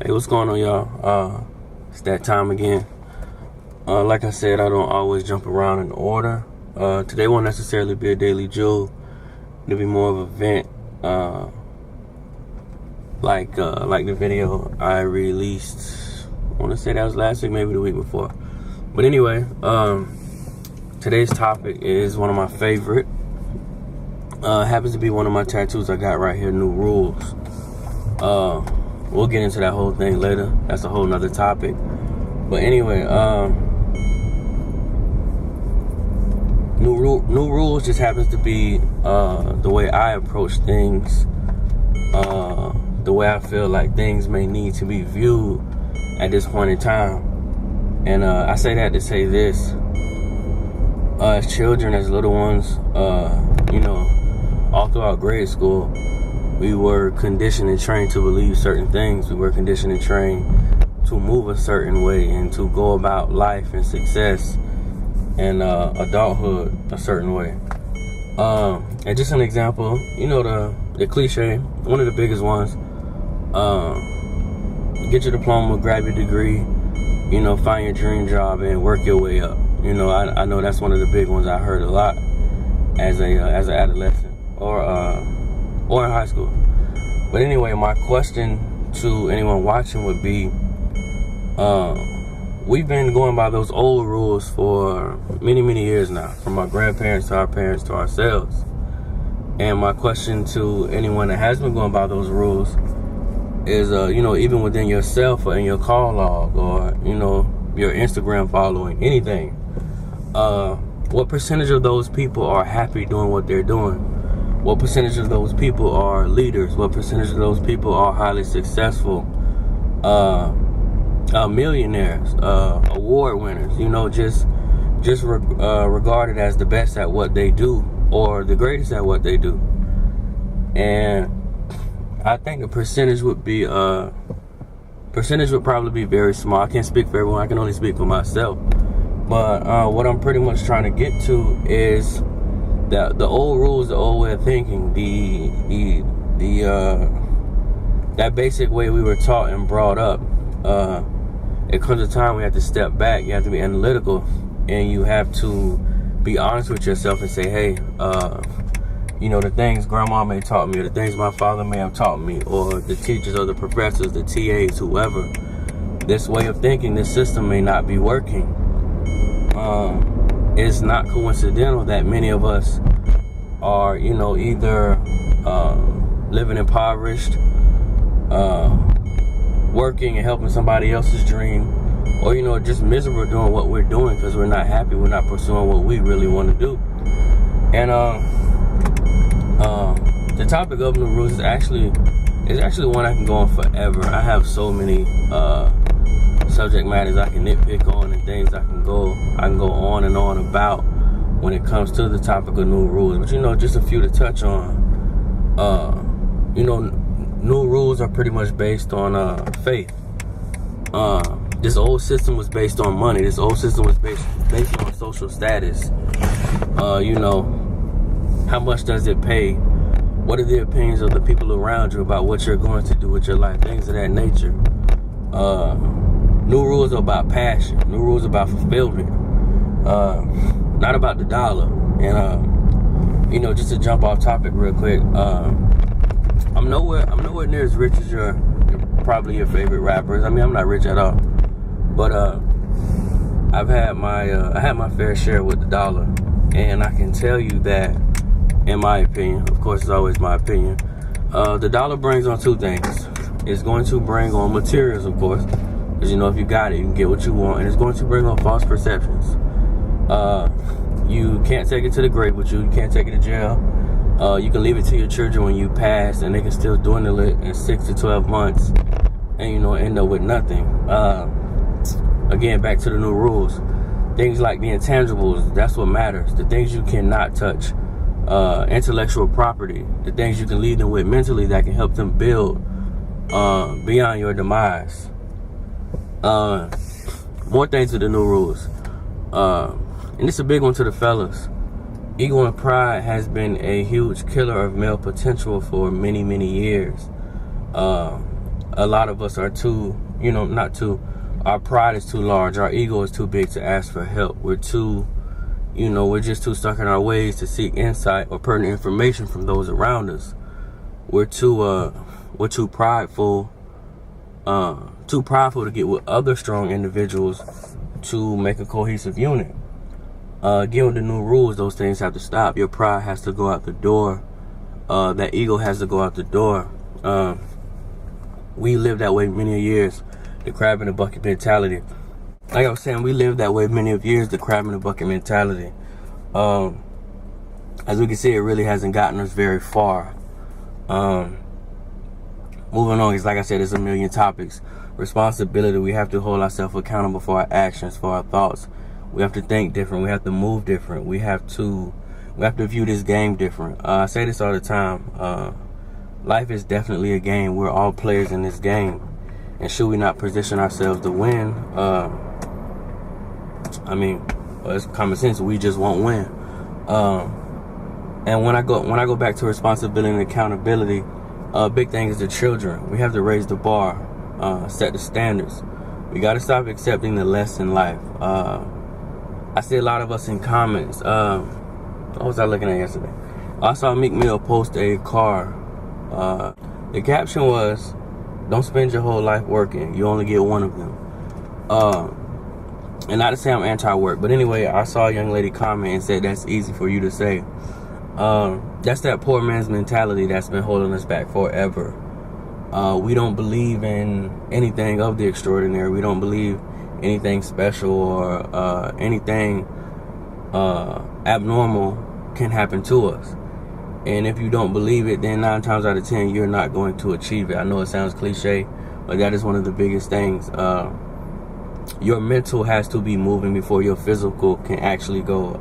Hey, what's going on, y'all? It's that time again. Like I said, I don't always jump around in order. Today won't necessarily be a daily jewel. It'll be more of a vent, like the video I released. I want to say that was last week, maybe the week before. But anyway, today's topic is one of my favorite. Happens to be one of my tattoos I got right here, New Rules. We'll get into that whole thing later. That's a whole nother topic. But anyway, New Rules just happens to be the way I approach things, the way I feel like things may need to be viewed at this point in time. And I say that to say this. As children, as little ones, all throughout grade school, we were conditioned and trained to believe certain things. We were conditioned and trained to move a certain way and to go about life and success and adulthood a certain way. And just an example, the cliche, one of the biggest ones, get your diploma, grab your degree, find your dream job and work your way up. I know that's one of the big ones I heard a lot as an adolescent or in high school. But anyway, my question to anyone watching would be, we've been going by those old rules for many, many years now, from our grandparents to our parents to ourselves. And my question to anyone that has been going by those rules is, even within yourself or in your call log or, your Instagram following, anything, what percentage of those people are happy doing what they're doing? What percentage of those people are leaders? What percentage of those people are highly successful, millionaires, award winners? Just regarded as the best at what they do or the greatest at what they do. And I think the percentage would probably be very small. I can't speak for everyone. I can only speak for myself. But what I'm pretty much trying to get to is the old rules, the old way of thinking, that basic way we were taught and brought up. It comes a time we have to step back. You have to be analytical, and you have to be honest with yourself and say, hey, the things grandma may taught me, or the things my father may have taught me, or the teachers or the professors, the TAs, whoever, this way of thinking, this system may not be working. It's not coincidental that many of us are, either living impoverished, working and helping somebody else's dream, or, just miserable doing what we're doing because we're not happy, we're not pursuing what we really want to do. And the topic of New Rules is actually one I can go on forever. I have so many subject matters I can nitpick on and things I can go on and on about when it comes to the topic of New Rules. But just a few to touch on. New rules are pretty much based on faith. This old system was based on money. This old system was based on social status. How much does it pay? What are the opinions of the people around you about what you're going to do with your life? Things of that nature. New rules are about passion. New rules are about fulfillment. Not about the dollar. And just to jump off topic real quick, I'm nowhere near as rich as probably your favorite rappers. I mean, I'm not rich at all, but I had my fair share with the dollar, and I can tell you that, in my opinion, of course, it's always my opinion, the dollar brings on two things. It's going to bring on materials, of course. Because, if you got it, you can get what you want. And it's going to bring on false perceptions. You can't take it to the grave with you. You can't take it to jail. You can leave it to your children when you pass, and they can still dwindle it in 6 to 12 months. And, end up with nothing. Again, back to the new rules. Things like the intangibles, that's what matters. The things you cannot touch. Intellectual property. The things you can leave them with mentally that can help them build beyond your demise. More things with the new rules. And it's a big one to the fellas. Ego and pride has been a huge killer of male potential for many, many years. a lot of us are too, our pride is too large. Our ego is too big to ask for help. We're just too stuck in our ways to seek insight or pertinent information from those around us. We're too prideful to get with other strong individuals to make a cohesive unit. Again, with the new rules, those things have to stop. Your pride has to go out the door. That ego has to go out the door. We lived that way many years, the crab in the bucket mentality. Like I was saying, we lived that way many of years, the crab in the bucket mentality. As we can see, it really hasn't gotten us very far. Moving on, because like I said, there's a million topics. Responsibility, we have to hold ourselves accountable for our actions, for our thoughts. We have to think different. We have to move different. We have to view this game different. I say this all the time. Life is definitely a game. We're all players in this game. And should we not position ourselves to win, it's common sense. We just won't win. And when I go back to responsibility and accountability, big thing is the children. We have to raise the bar, set the standards. We got to stop accepting the less in life. I see a lot of us in comments. What was I looking at yesterday? I saw Meek Mill post a car. The caption was, "Don't spend your whole life working. You only get one of them." And not to say I'm anti-work, but anyway, I saw a young lady comment and said, "That's easy for you to say." That's that poor man's mentality that's been holding us back forever. We don't believe in anything of the extraordinary. We don't believe anything special or anything abnormal can happen to us. And if you don't believe it, then 9 times out of 10, you're not going to achieve it. I know it sounds cliche, but that is one of the biggest things. Your mental has to be moving before your physical can actually go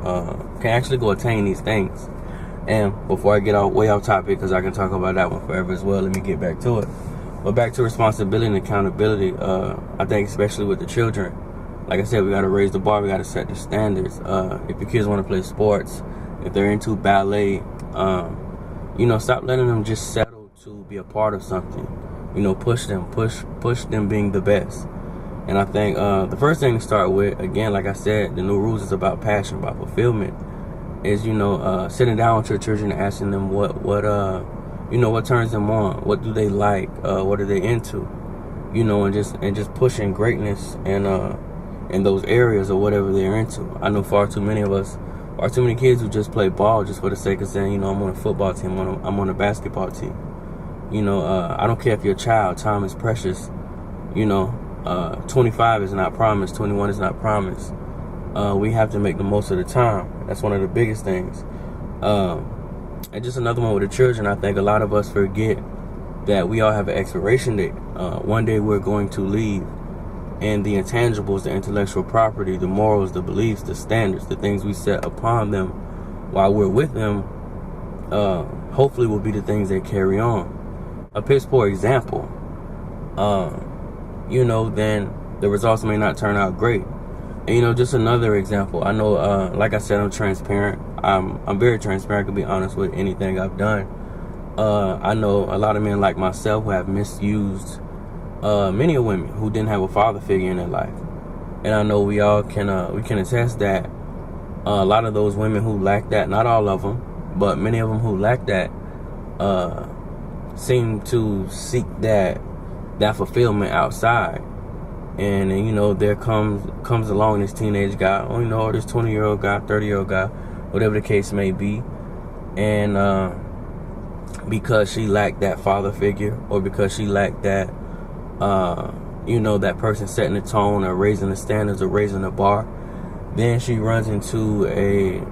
attain these things. And before I get way off topic, because I can talk about that one forever as well, let me get back to it. But back to responsibility and accountability, I think especially with the children, like I said, we got to raise the bar, we got to set the standards. If your kids want to play sports, if they're into ballet, stop letting them just settle to be a part of something. Push them being the best. And I think the first thing to start with, again, like I said, the new rules is about passion, about fulfillment. Is sitting down with your children and asking them what turns them on, what do they like, what are they into, and just pushing greatness in those areas or whatever they're into. I know far too many kids who just play ball just for the sake of saying, I'm on a football team, I'm on a basketball team. I don't care if you're a child, time is precious. 25 is not promised, 21 is not promised. We have to make the most of the time. That's one of the biggest things. And just another one with the children, I think a lot of us forget that we all have an expiration date. One day we're going to leave, and the intangibles, the intellectual property, the morals, the beliefs, the standards, the things we set upon them while we're with them, hopefully will be the things they carry on. A piss poor example, then the results may not turn out great. And, just another example. I know, like I said, I'm transparent. I'm very transparent, to be honest, with anything I've done. I know a lot of men like myself who have misused many women who didn't have a father figure in their life. And I know we all can attest that a lot of those women who lack that, not all of them, but many of them who lack that, seem to seek that fulfillment outside. And there comes along this teenage guy, or this 20-year-old guy, 30-year-old guy, whatever the case may be. And because she lacked that father figure, or because she lacked that, that person setting the tone or raising the standards or raising the bar, then she runs into an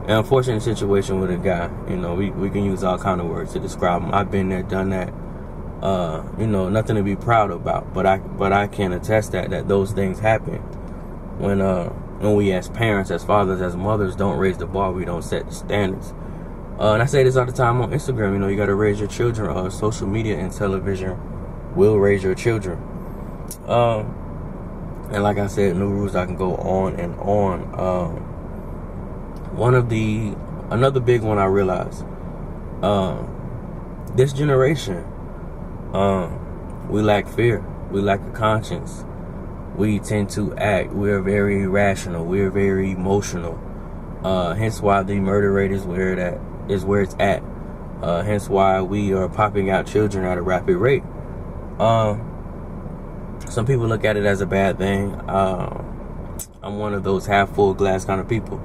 unfortunate situation with a guy. We can use all kind of words to describe him. I've been there, done that. Nothing to be proud about, but I can attest that those things happen when we as parents, as fathers, as mothers don't raise the bar, we don't set the standards. And I say this all the time on Instagram, you got to raise your children. Social media and television will raise your children. And like I said, new rules, I can go on and on. Another big one I realized, this generation, We lack fear. We lack a conscience. We tend to act. We're very irrational. We're very emotional. Hence why the murder rate is where it's at. Hence why we are popping out children at a rapid rate. Some people look at it as a bad thing. I'm one of those half full glass kind of people.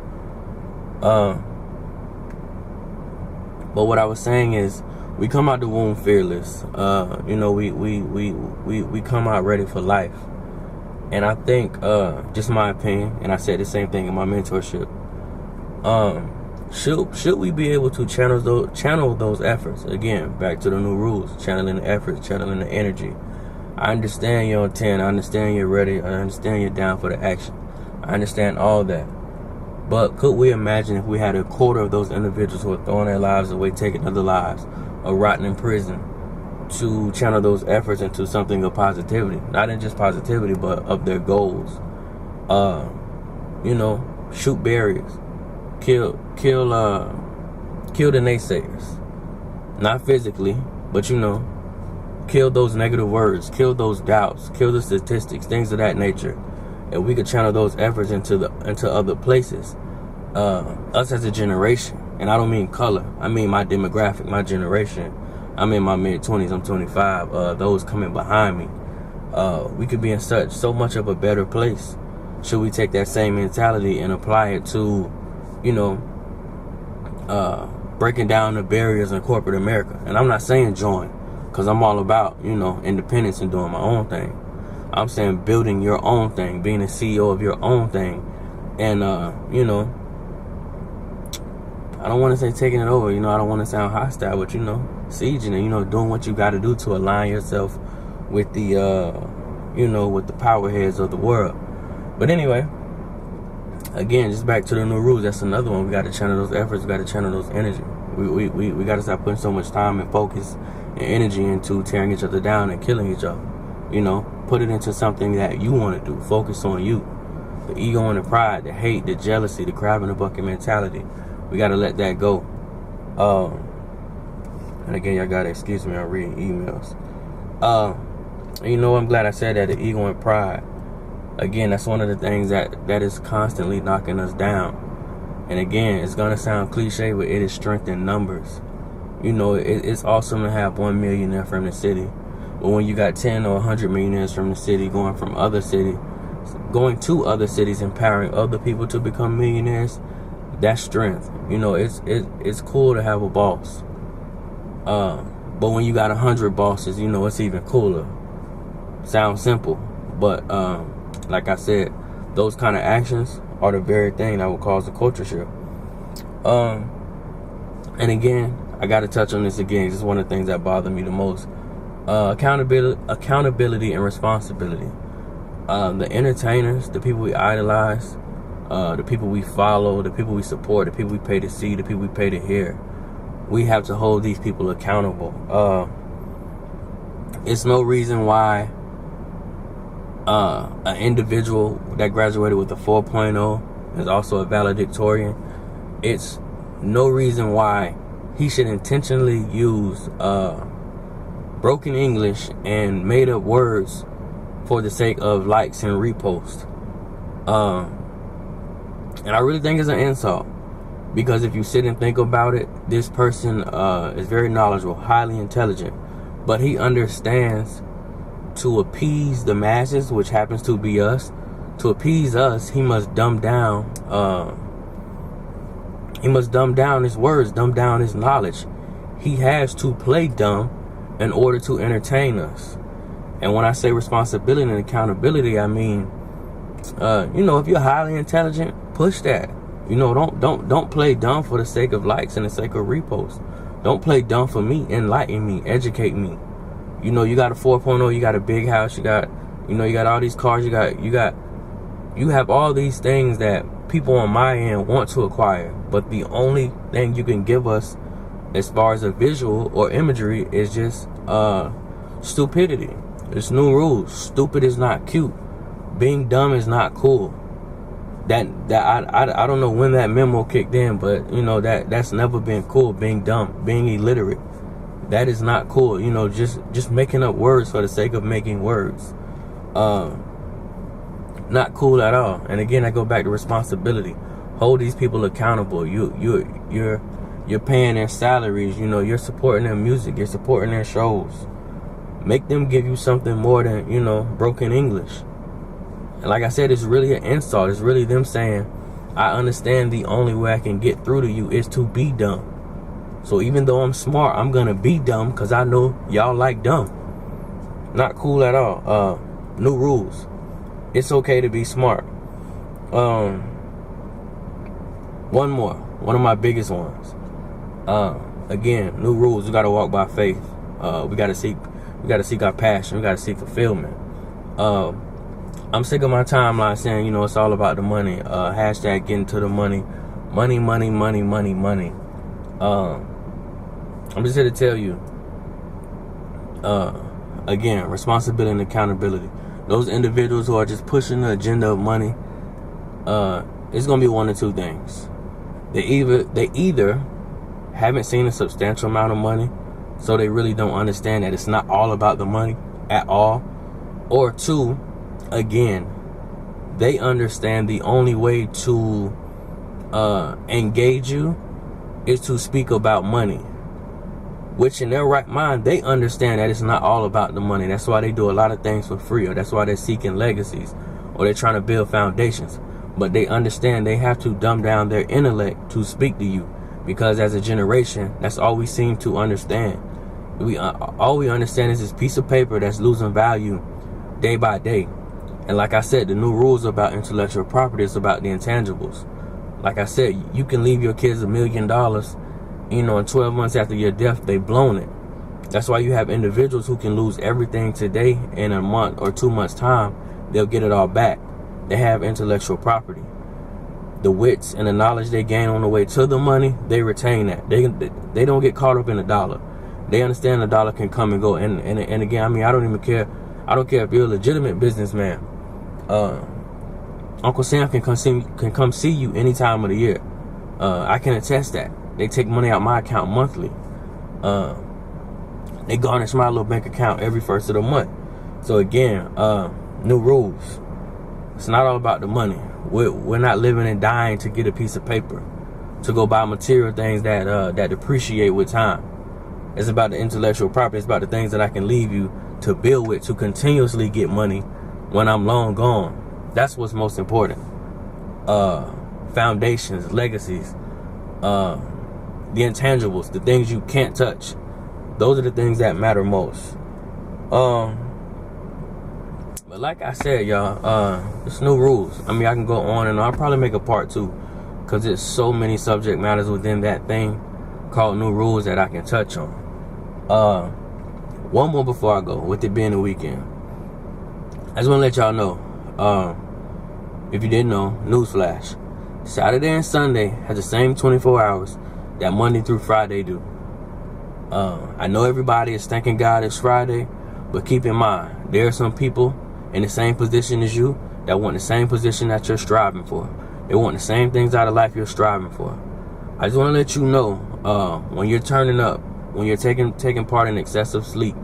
But what I was saying is, we come out the womb fearless. We come out ready for life. And I think, just my opinion, and I said the same thing in my mentorship. Should we be able to channel those efforts? Again, back to the new rules, channeling the efforts, channeling the energy. I understand you're on 10. I understand you're ready. I understand you're down for the action. I understand all that. But could we imagine if we had a quarter of those individuals who are throwing their lives away, taking other lives, or rotting in prison, to channel those efforts into something of positivity? Not in just positivity, but of their goals. Shoot barriers. Kill the naysayers. Not physically, but kill those negative words, kill those doubts, kill the statistics, things of that nature. And we could channel those efforts into other places. Us as a generation, and I don't mean color, I mean my demographic, my generation. I'm in my mid-20s, I'm 25. Those coming behind me, we could be in so much of a better place. Should we take that same mentality and apply it to, breaking down the barriers in corporate America? And I'm not saying join, because I'm all about, independence and doing my own thing. I'm saying building your own thing, being a CEO of your own thing. And, I don't want to say taking it over, I don't want to sound hostile, but, sieging and, doing what you got to do to align yourself with the, with the power heads of the world. But anyway, again, just back to the new rules. That's another one. We got to channel those efforts. We got to channel those energy. We got to stop putting so much time and focus and energy into tearing each other down and killing each other. Put it into something that you want to do. Focus on you. The ego and the pride, the hate, the jealousy, the crab in the bucket mentality. We got to let that go. And again, y'all got to excuse me, I'm reading emails. I'm glad I said that, the ego and pride. Again, that's one of the things that is constantly knocking us down. And again, it's going to sound cliche, but it is strength in numbers. It's awesome to have 1 millionaire from the city. But when you got 10 or 100 millionaires from the city going to other cities, empowering other people to become millionaires, that's strength. It's cool to have a boss. But when you got 100 bosses, it's even cooler. Sounds simple, but like I said, those kind of actions are the very thing that will cause a culture shift. And again, I got to touch on this again. This is one of the things that bother me the most. Accountability and responsibility. The entertainers, the people we idolize, the people we follow, the people we support, the people we pay to see, the people we pay to hear. We have to hold these people accountable. It's no reason why an individual that graduated with a 4.0 is also a valedictorian. It's no reason why he should intentionally use broken English and made up words for the sake of likes and reposts. And I really think it's an insult, because if you sit and think about it, this person is very knowledgeable, highly intelligent, but he understands to appease the masses, which happens to be us. To appease us, he must dumb down. He must dumb down his words, dumb down his knowledge. He has to play dumb in order to entertain us. And when I say responsibility and accountability, I mean, if you're highly intelligent, push that. Don't play dumb for the sake of likes and the sake of reposts. Don't play dumb for me. Enlighten me, educate me. You got a 4.0, you got a big house, you got all these cars, you have all these things that people on my end want to acquire, but the only thing you can give us as far as a visual or imagery is just stupidity. It's new rules. Stupid is not cute. Being dumb is not cool. I don't know when that memo kicked in, but that's never been cool. Being dumb, being illiterate, That is not cool. You know, just making up words for the sake of making words. Not cool at all. And again, I go back to responsibility. Hold these people accountable. You're paying their salaries. You know, you're supporting their music. You're supporting their shows. Make them give you something more than, you know, broken English. And like I said, it's really an insult. It's really them saying, I understand the only way I can get through to you is to be dumb. So even though I'm smart, I'm gonna be dumb because I know y'all like dumb. Not cool at all. New rules. It's okay to be smart. One more. One of my biggest ones. Again, new rules. We gotta walk by faith. We gotta seek our passion. We gotta seek fulfillment. I'm sick of my timeline saying, you know, it's all about the money. Hashtag getting to the money. Money, money, money, money, money. I'm just here to tell you, again, responsibility and accountability. Those individuals who are just pushing the agenda of money, it's gonna be one of two things. They either haven't seen a substantial amount of money, so they really don't understand that it's not all about the money at all. Or two, again, they understand the only way to engage you is to speak about money, which in their right mind, they understand that it's not all about the money. That's why they do a lot of things for free, or that's why they're seeking legacies, or they're trying to build foundations. But they understand they have to dumb down their intellect to speak to you, because as a generation, that's all we seem to understand. All we understand is this piece of paper that's losing value day by day. And like I said, the new rules about intellectual property is about the intangibles. Like I said, you can leave your kids $1 million, you know, in 12 months after your death, they've blown it. That's why you have individuals who can lose everything today, in a month or 2 months time, they'll get it all back. They have intellectual property. The wits and the knowledge they gain on the way to the money, they retain that. They don't get caught up in the dollar. They understand the dollar can come and go. And again, I mean, I don't even care. I don't care if you're a legitimate businessman. Uncle Sam can come see you any time of the year. I can attest that. They take money out my account monthly. They garnish my little bank account every first of the month. So again, new rules. It's not all about the money. We're not living and dying to get a piece of paper, to go buy material things that depreciate with time. It's about the intellectual property. It's about the things that I can leave you to build with, to continuously get money when I'm long gone. That's what's most important. Foundations, legacies, the intangibles, the things you can't touch. Those are the things that matter most. But like I said, y'all, it's new rules. I mean, I can go on and on. I'll probably make a part 2, because there's so many subject matters within that thing called new rules that I can touch on. One more before I go, with it being the weekend. I just want to let y'all know, if you didn't know, newsflash, Saturday and Sunday has the same 24 hours that Monday through Friday do. I know everybody is thanking God it's Friday, but keep in mind, there are some people in the same position as you that want the same position that you're striving for. They want the same things out of life you're striving for. I just want to let you know, when you're turning up, when you're taking part in excessive sleep,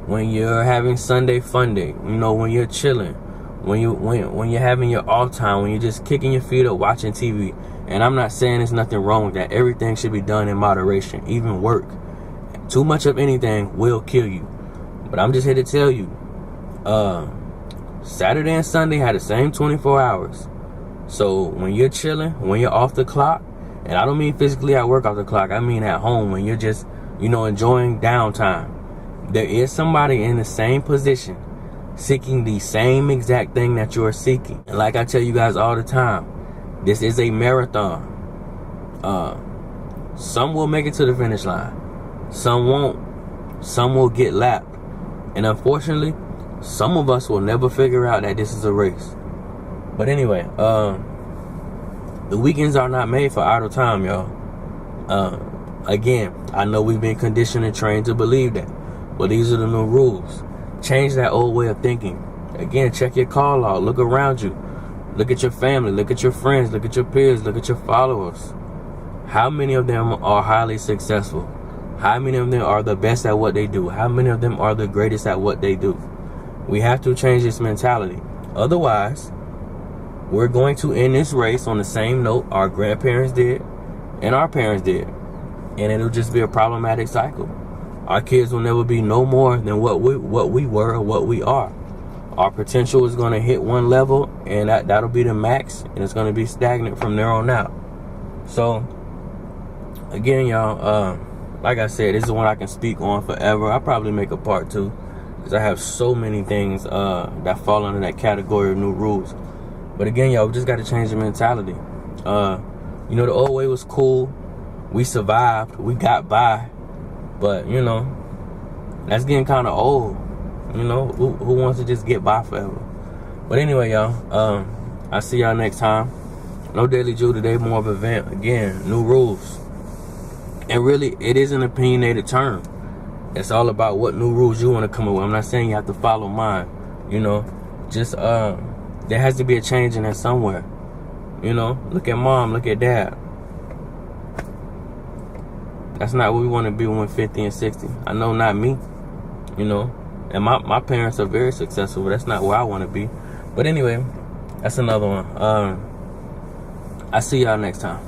when you're having Sunday fun day, you know, when you're chilling, when you're having your off time, when you're just kicking your feet up watching TV. And I'm not saying there's nothing wrong with that. Everything should be done in moderation, even work. Too much of anything will kill you. But I'm just here to tell you, Saturday and Sunday had the same 24 hours. So when you're chilling, when you're off the clock, and I don't mean physically at work off the clock, I mean at home when you're just, you know, enjoying downtime, there is somebody in the same position seeking the same exact thing that you're seeking. And like I tell you guys all the time, this is a marathon. Some will make it to the finish line. Some won't. Some will get lapped. And unfortunately, some of us will never figure out that this is a race. But anyway, the weekends are not made for idle time, y'all. Again, I know we've been conditioned and trained to believe that. But these are the new rules. Change that old way of thinking. Again, check your call log. Look around you. Look at your family. Look at your friends. Look at your peers. Look at your followers. How many of them are highly successful? How many of them are the best at what they do? How many of them are the greatest at what they do? We have to change this mentality. Otherwise, we're going to end this race on the same note our grandparents did and our parents did. And it'll just be a problematic cycle. Our kids will never be no more than what we were or what we are. Our potential is going to hit one level, and that'll be the max, and it's going to be stagnant from there on out. So, again, y'all, like I said, this is one I can speak on forever. I'll probably make a part 2, because I have so many things that fall under that category of new rules. But again, y'all, we just got to change the mentality. You know, the old way was cool. We survived. We got by. But, you know, that's getting kind of old. You know, who wants to just get by forever? But anyway, y'all, I'll see y'all next time. No Daily Jew today, more of an event. Again, new rules. And really, it is an opinionated term. It's all about what new rules you want to come up with. I'm not saying you have to follow mine. You know, just, there has to be a change in that somewhere. You know, look at mom, look at dad. That's not what we want to be when we're 50 and 60. I know not me, you know. And my parents are very successful, but that's not where I want to be. But anyway, that's another one. I'll see y'all next time.